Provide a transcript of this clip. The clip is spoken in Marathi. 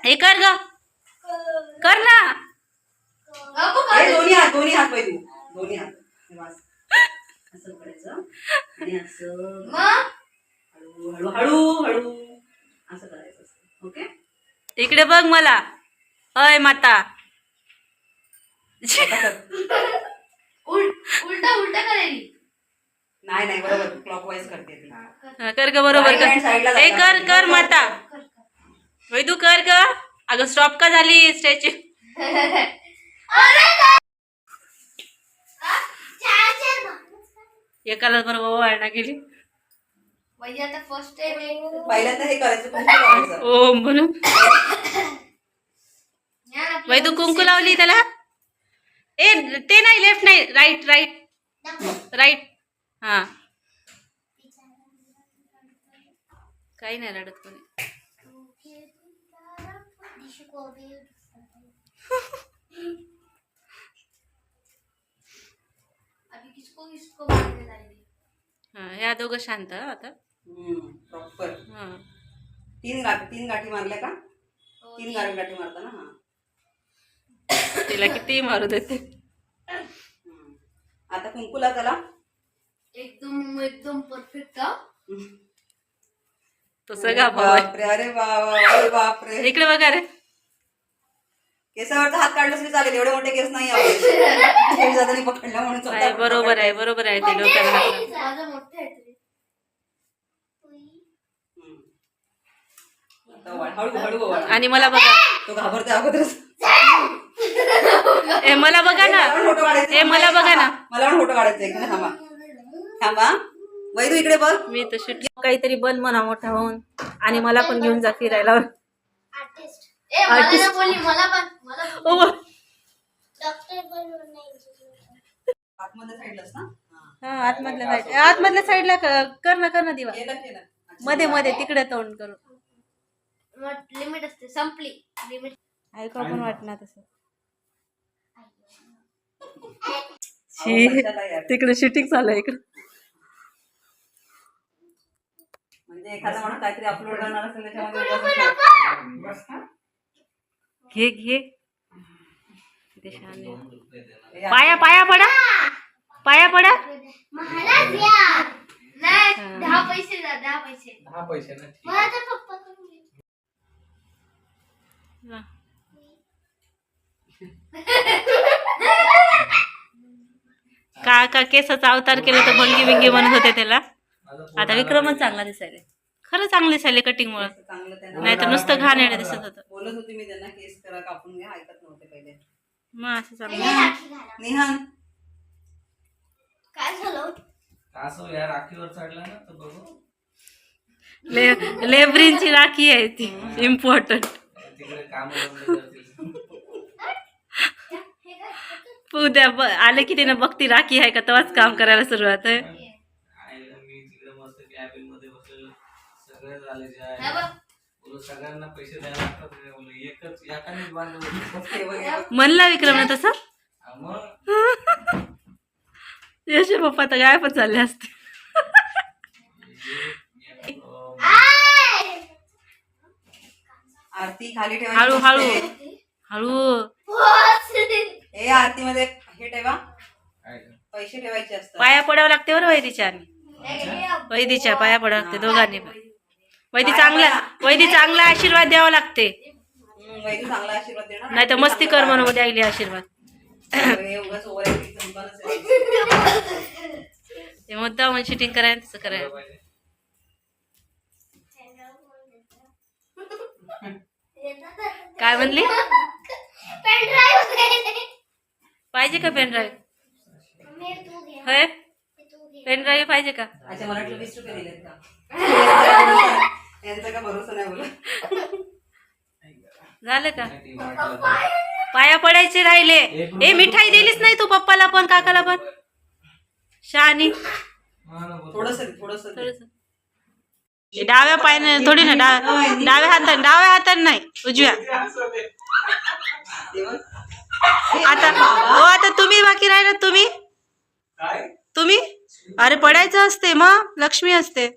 हे कर ग, कर ना. दोन्ही हात वैदू, दोन्ही हात असं करायचं आणि असं हळू हळू हळू असं करायचं. ओके, इकडे बघ मला. अय माता. उलटा उलटा करेल. नाही बरोबर क्लॉकवाईज करते ती. कर ग, बरोबर कर. हे कर कर माता. वैदू कर ग. अगं स्टॉप का झाली स्ट्रेचिंग? एकाला बरोबर वाढना गेली. आता फर्स्ट टाइम पहिल्यांदा हे करायचं, कुंकू लावायचं. ओ म्हणून वैदू कुंकू लावली त्याला. ए ते नाही, लेफ्ट नाही, राईट राईट राईट. हा, काही नाही रडत कोणी. हा, ह्या दोघं शांत आता. प्रॉपर हा, तीन गाठी मारल्या का? 3 गाठी मारता ना. हा, तिला किती मारू देते. आता कुंकूला त्याला एकदम एकदम परफेक्ट. तो सगळा बापरे, अरे बापरे. इकडे बघा रे. केसावरचा हात काढला तरी चालेल, एवढे मोठे केस नाही आपले. पकडला म्हणून नाही, बरोबर आहे, बरोबर आहे. ते डोक्याला हात. माझं मोठं आहे तरी. हळू हळू. आणि मला बघा. तो घाबरते अगोदरच. ए मला बघा ना. ए मला बघा ना. मला पण फोटो काढायचा आहे. थांबा थांबा, वैदू इकडे बघ. मी तर शूट काहीतरी बन म्हणा मोठा होऊन, आणि मला पण घेऊन जा फिरायला. मला ना बोलली, मला पण आतमध्ये साईडलाच ना. हा, आतमधल्या साईडला कर ना दिवा. केलं. मध्ये मध्ये तिकडे तोंड करू. लिमिट असते, संपली लिमिट. ऐकू आपण वाटणार तसं. तिकडे शूटिंग चालू आहे इकडे. म्हणजे एखादा माणूस काहीतरी अपलोड करणार असेल त्याच्यामध्ये. घे पाया पडा. महाराज या. नाही, 10 पैसे द्या, 10 पैसे. 10 पैसे ना. माझ्या पप्पा का केसाचा अवतार केला तर भंगी बिंगी म्हणत होते त्याला. आता विक्रमच चांगला दिसायला. खरं चांगलं दिसायले कटिंग मुळे. नाही तर नुसतं घाणेरडं दिसत होतं. बोलत होती मी त्यांना, केस करा कापून घ्या, ऐकत नव्हते पहिले. मग असं चांगलं. निहान काय झालं? असं या राखीवर चढला ना तर बघू. लेबरींची राखी आहे ती इम्पॉर्टंट. तिकडे काम करतील. उद्या आले की तिने बघती राखी आहे का, तेव्हाच काम करायला सुरुवात आहे. मी तिकडे मस्त कॅबिन मध्ये बसलेलो, सगळे झाले जे आहे सगळ्यांना पैसे द्यायला लागतात. एकच याकानेच बांधलं म्हणला विक्रमने तसं. यश पप्पा तर काय पण चालले असते. आरती खाली ठेवा. हळू हळू हळू. हे आरती मध्ये हे ठेवा, पैसे ठेवायचे असतात. पाया पडावं लागते बरं वैदीच्या. वैदीच्या पाया पडावं लागते दोघांनी. वैदी चांगला आशीर्वाद द्यावा लागते. वैदू चांगला आशीर्वाद देणार. नाही तर मस्ती कर म्हणून द्यायली आशीर्वाद. ते मुद्दा म्हणून शूटिंग करायला तसं करायला. काय म्हणली? पाहिजे का पेनड्राईव्ह? होय, पेनड्राईव्ह पाहिजे का? अच्छा, मला 20 रुपये दिलेत का? यांचा का भरोसा नाही बोला. झालं का? पाया पडायचे राहिले. ए मिठाई दिलीच नाही तू पप्पाला पण काकाला पण. शहाणी. थोडस डाव्या पायाने थोडी ना, डाव्या हाताने नाही, उजव्या. आता तुम्ही बाकी राहिला. तुम्ही अरे पडायचं असते, मग लक्ष्मी असते.